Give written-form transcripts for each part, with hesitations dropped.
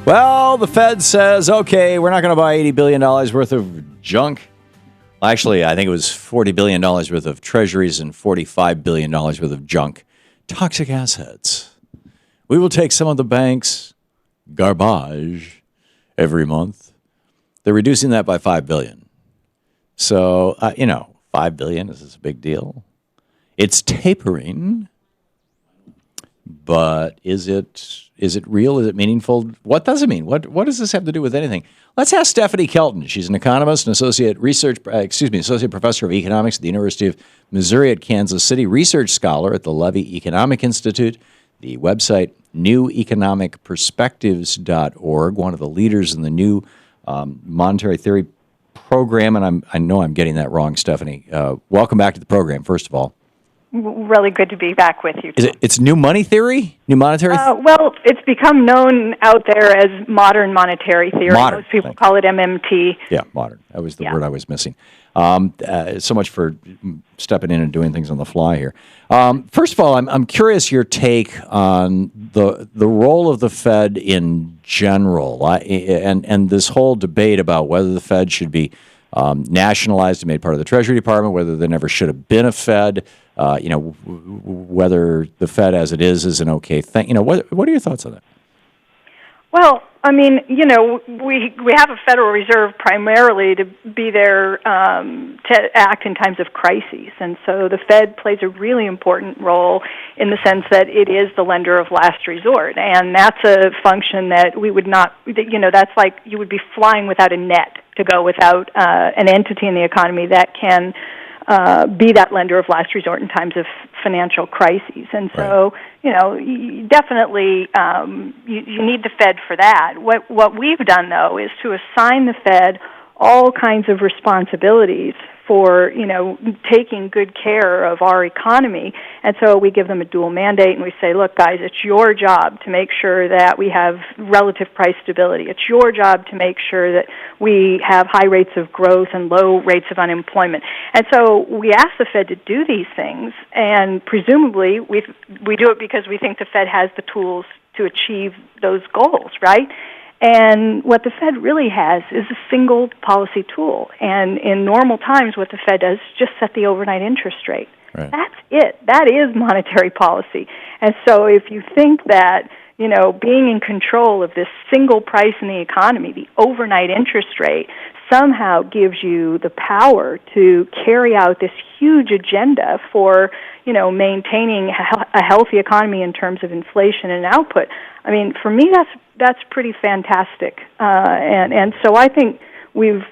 Well, the Fed says, okay, we're not going to buy $80 billion worth of junk. Actually, I think it was $40 billion worth of treasuries and $45 billion worth of junk. Toxic assets. We will take some of the bank's garbage every month. They're reducing that by $5 billion. So, $5 billion is a big deal. It's tapering, but is it real? Is it meaningful? What does it mean? What does this have to do with anything? Let's ask Stephanie Kelton. She's an economist and associate professor of economics at the University of Missouri at Kansas City, research scholar at the Levy Economic Institute, the website neweconomicperspectives.org, one of the leaders in the new monetary theory program. And I know I'm getting that wrong, Stephanie. Welcome back to the program, first of all. Really good to be back with you. It's new money theory? New monetary theory? Well, it's become known out there as modern monetary theory. Modern. Most people call it MMT. Yeah, modern. That was the word I was missing. So much for stepping in and doing things on the fly here. First of all, I'm curious your take on the role of the Fed in general, and this whole debate about whether the Fed should be nationalized and made part of the Treasury Department, whether there never should have been a Fed. Whether the Fed as it is an okay thing. What are your thoughts on that? Well, I mean, we have a Federal Reserve primarily to be there to act in times of crises, and so the Fed plays a really important role in the sense that it is the lender of last resort, and that's a function that we would not, that's like you would be flying without a net to go without an entity in the economy that can be that lender of last resort in times of financial crises. And so, you definitely you need the Fed for that. What we've done, though, is to assign the Fed all kinds of responsibilities for, taking good care of our economy. And so we give them a dual mandate and we say, look, guys, it's your job to make sure that we have relative price stability. It's your job to make sure that we have high rates of growth and low rates of unemployment. And so we ask the Fed to do these things, and presumably we do it because we think the Fed has the tools to achieve those goals, right? And what the Fed really has is a single policy tool. And in normal times, what the Fed does is just set the overnight interest rate. Right. That's it. That is monetary policy. And so if you think that, being in control of this single price in the economy, the overnight interest rate, somehow gives you the power to carry out this huge agenda for, maintaining a healthy economy in terms of inflation and output. I mean, for me, that's pretty fantastic. And so I think we've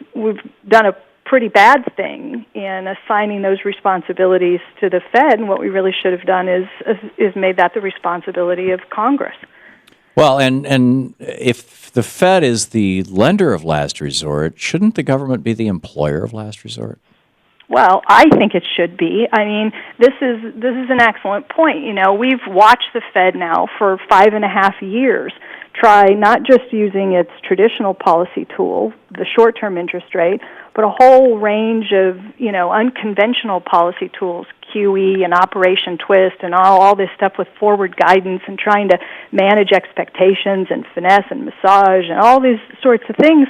done a pretty bad thing in assigning those responsibilities to the Fed, and what we really should have done is made that the responsibility of Congress. Well, and if the Fed is the lender of last resort, shouldn't the government be the employer of last resort? Well, I think it should be. I mean, this is an excellent point. We've watched the Fed now for 5.5 years try not just using its traditional policy tool, the short-term interest rate, but a whole range of, unconventional policy tools, QE and Operation Twist and all this stuff with forward guidance and trying to manage expectations and finesse and massage and all these sorts of things.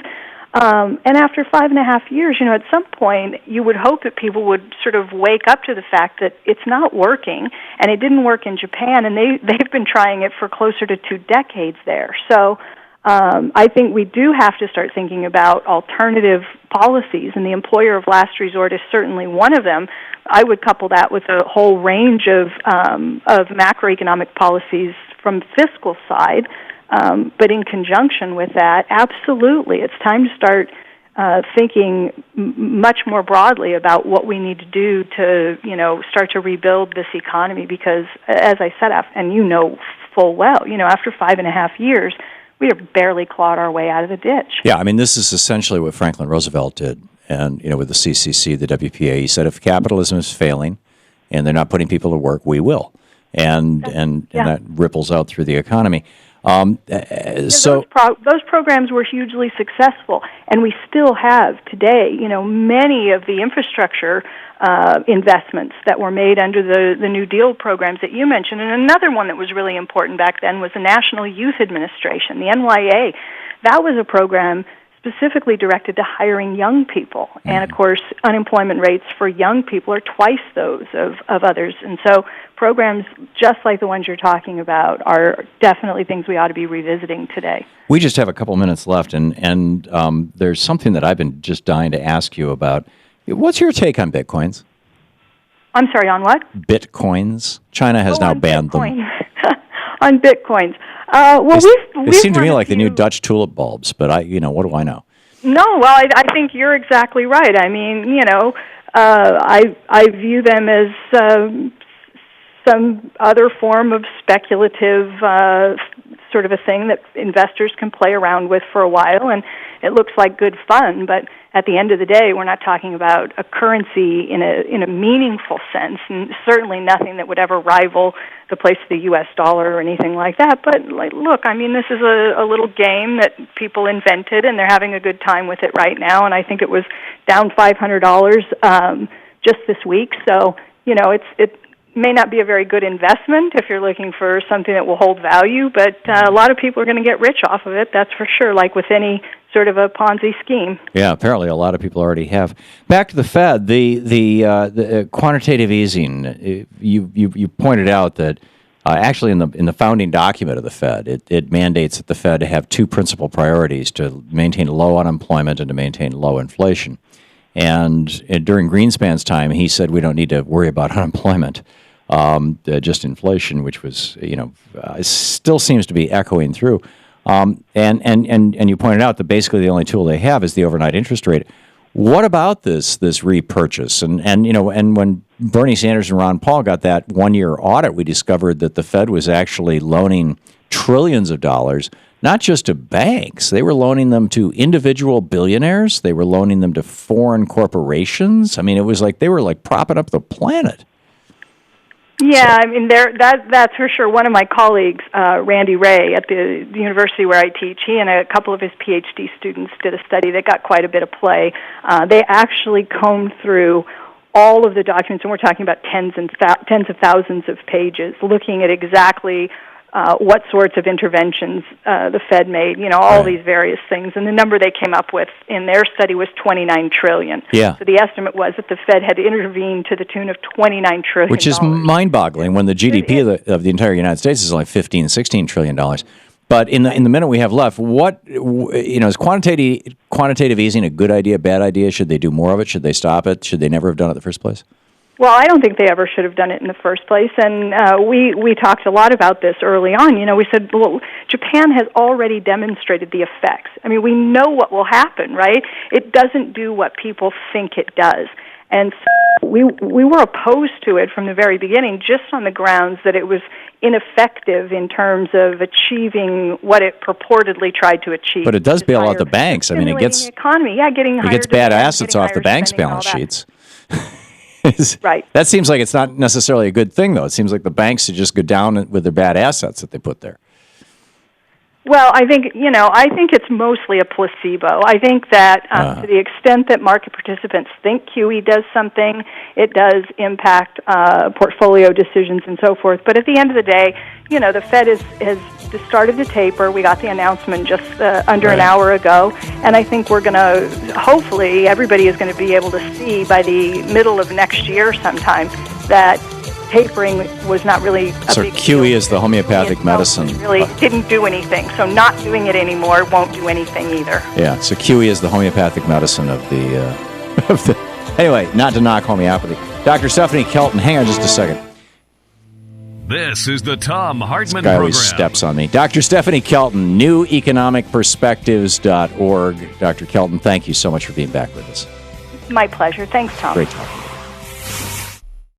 And after 5.5 years, at some point, you would hope that people would sort of wake up to the fact that it's not working, and it didn't work in Japan, and they've been trying it for closer to 2 decades there. So I think we do have to start thinking about alternative policies, and the employer of last resort is certainly one of them. I would couple that with a whole range of macroeconomic policies from the fiscal side. But in conjunction with that, absolutely, it's time to start thinking much more broadly about what we need to do to, start to rebuild this economy. Because, as I said, and full well, after 5.5 years, we have barely clawed our way out of the ditch. Yeah, I mean, this is essentially what Franklin Roosevelt did. And, with the CCC, the WPA, he said, if capitalism is failing and they're not putting people to work, we will. And that ripples out through the economy. So those programs were hugely successful, and we still have today, many of the infrastructure investments that were made under the New Deal programs that you mentioned. And another one that was really important back then was the National Youth Administration, the NYA. that was a program specifically directed to hiring young people. And, of course, unemployment rates for young people are twice those of others. And so programs just like the ones you're talking about are definitely things we ought to be revisiting today. We just have a couple minutes left, and there's something that I've been just dying to ask you about. What's your take on Bitcoins? I'm sorry, on what? Bitcoins. China has now banned them. On Bitcoins. They seem to me like the new Dutch tulip bulbs, but what do I know? No, well, I think you're exactly right. I mean, I view them as some other form of speculative sort of a thing that investors can play around with for a while, and it looks like good fun, but at the end of the day, we're not talking about a currency in a meaningful sense, and certainly nothing that would ever rival the place of the U.S. dollar or anything like that. But look, I mean, this is a little game that people invented, and they're having a good time with it right now. And I think it was down $500 just this week. So it may not be a very good investment if you're looking for something that will hold value, but a lot of people are going to get rich off of it. That's for sure. Like with any sort of a Ponzi scheme. Yeah, apparently a lot of people already have. Back to the Fed, the quantitative easing. You pointed out that actually in the founding document of the Fed, it mandates that the Fed have two principal priorities: to maintain low unemployment and to maintain low inflation. And during Greenspan's time, he said we don't need to worry about unemployment, just inflation, which was still seems to be echoing through. And you pointed out that basically the only tool they have is the overnight interest rate. What about this repurchase? And when Bernie Sanders and Ron Paul got that 1-year audit, we discovered that the Fed was actually loaning trillions of dollars, not just to banks. They were loaning them to individual billionaires. They were loaning them to foreign corporations. I mean, it was like they were like propping up the planet. Yeah, I mean, that's for sure. One of my colleagues, Randy Ray, at the university where I teach, he and a couple of his PhD students did a study that got quite a bit of play. They actually combed through all of the documents, and we're talking about tens of thousands of pages, looking at exactly what sorts of interventions the Fed made, all these various things. And the number they came up with in their study was $29 trillion. Yeah. So the estimate was that the Fed had intervened to the tune of $29 trillion. Which is mind-boggling when the GDP of the entire United States is only $16 trillion. But in the minute we have left, what is quantitative easing a good idea, bad idea? Should they do more of it? Should they stop it? Should they never have done it in the first place? Well, I don't think they ever should have done it in the first place, and we talked a lot about this early on. We said, well, Japan has already demonstrated the effects. I mean, we know what will happen, right? It doesn't do what people think it does. And so we were opposed to it from the very beginning, just on the grounds that it was ineffective in terms of achieving what it purportally tried to achieve. But it does bail out the banks. I mean, it gets the economy. Yeah, it gets bad assets off the banks' balance sheets. Right. That seems like it's not necessarily a good thing, though. It seems like the banks should just go down with their bad assets that they put there. Well, I think it's mostly a placebo. I think that to the extent that market participants think QE does something, it does impact portfolio decisions and so forth. But at the end of the day, the Fed has started to taper. We got the announcement just under an hour ago, and I think we're going to, hopefully, everybody is going to be able to see by the middle of next year sometime that tapering was not really a big QE deal. is the homeopathic medicine. Really didn't do anything. So not doing it anymore won't do anything either. Yeah, so QE is the homeopathic medicine of the anyway, not to knock homeopathy. Dr. Stephanie Kelton, hang on just a second. This is the Thom Hartmann Guy Program. always steps on me. Dr. Stephanie Kelton, neweconomicperspectives.org. Dr. Kelton, thank you so much for being back with us. My pleasure. Thanks, Tom. Great talking.